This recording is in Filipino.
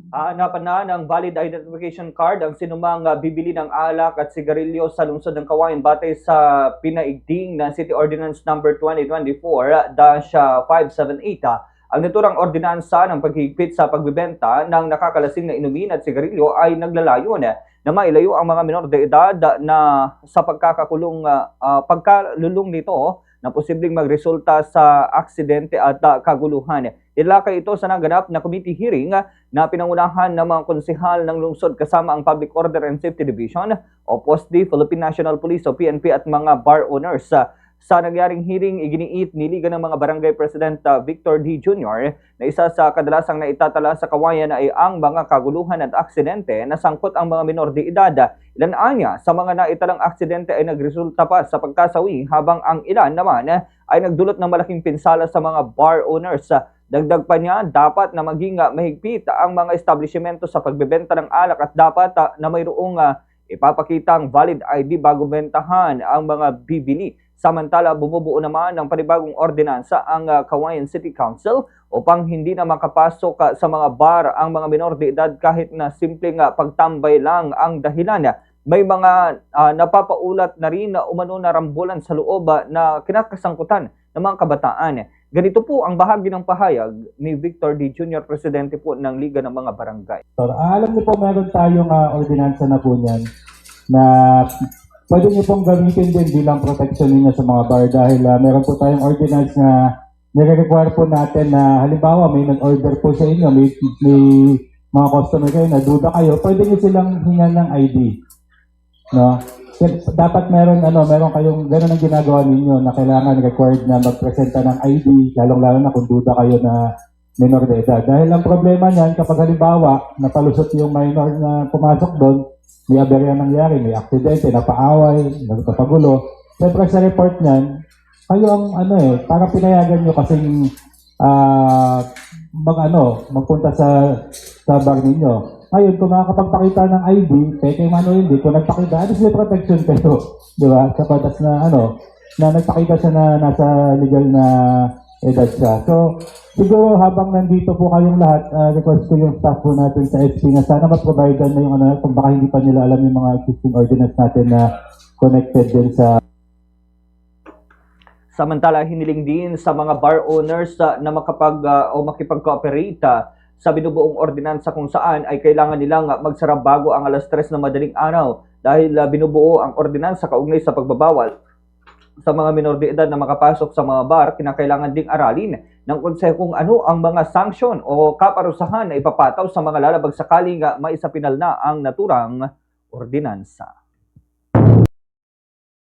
Hanapan na ng valid identification card ang sinumang bibili ng alak at sigarilyo sa lungsod ng Kawayan batay sa pinaigting na City Ordinance number 2024-578. Ang naturang ordinansa ng paghihigpit sa pagbebenta ng nakakalasing na inumin at sigarilyo ay naglalayon na mailayo ang mga menor de edad na sa pagkalulong nito na posibleng magresulta sa aksidente at kaguluhan. Ilakay ito sa naganap na committee hearing na pinangunahan ng mga konsehal ng lungsod kasama ang Public Order and Safety Division o POSD, Philippine National Police o PNP at mga bar owners. Sa nangyaring hearing, iginiit ni Liga ng mga Barangay President Victor D. Jr. na isa sa kadalasang naitatala sa Kawayan ay ang mga kaguluhan at aksidente na sangkot ang mga menor de edad. Ilan anya sa mga naitalang aksidente ay nagresulta pa sa pagkasawi habang ang ilan naman ay nagdulot ng malaking pinsala sa mga bar owners. Dagdag pa niya, dapat na maging mahigpit ang mga establishmento sa pagbebenta ng alak at dapat na mayroong ipapakitang valid ID bago bentahan ang mga bibili. Samantala, bumubuo naman ng panibagong ordinansa ang Kawayan City Council upang hindi na makapasok sa mga bar ang mga menor de edad kahit na simpleng pagtambay lang ang dahilan. May mga napapaulat na rin na umano na rambulan sa loob na kinakasangkutan ng mga kabataan. Ganito po ang bahagi ng pahayag ni Victor D. Jr., Presidente po ng Liga ng mga Barangay. Alam niyo po, meron tayong ordinansa na po niyan na pwede niyo pong gamitin din bilang protection ninyo sa mga bar dahil meron po tayong ordinance na nire-require po natin na halimbawa may nag-order po sa inyo, may mga customer kayo na duda kayo, pwede niyo silang hingan ng ID. No? Dapat meron kayong gano'n ang ginagawa ninyo na kailangan required na magpresenta ng ID, lalong-lalo na kung duda kayo na minor de edad. Dahil ang problema niyan, kapag halimbawa napalusot yung minor na pumasok doon, may aberya nangyari, may aksidente, napaaway, nagpapagulo. Siyempre sa report niyan, kayo ang para pinayagan nyo kasing magpunta sa bar ninyo. Ngayon, kung makakapagpakita ng ID, peke hindi, kung nagpakita, at least may protection kayo. Di ba? Sa patas na na nagpakita siya na nasa legal na edad siya. So, siguro habang nandito po kayong lahat, request ko yung staff po natin sa SP na sana ma-providean na yung kung baka hindi pa nila alam yung mga existing ordinance natin na connected din sa. Samantala, hiniling din sa mga bar owners na makipag-cooperate sa binubuong ordinansa kung saan ay kailangan nilang magsara bago ang alas 3 ng madaling araw dahil binubuo ang ordinansa kaugnay sa pagbabawal sa mga menor de edad na makapasok sa mga bar. Kinakailangan ding aralin ng konseho kung ano ang mga sanksyon o kaparusahan na ipapataw sa mga lalabag sakaling maisapinal na ang naturang ordinansa.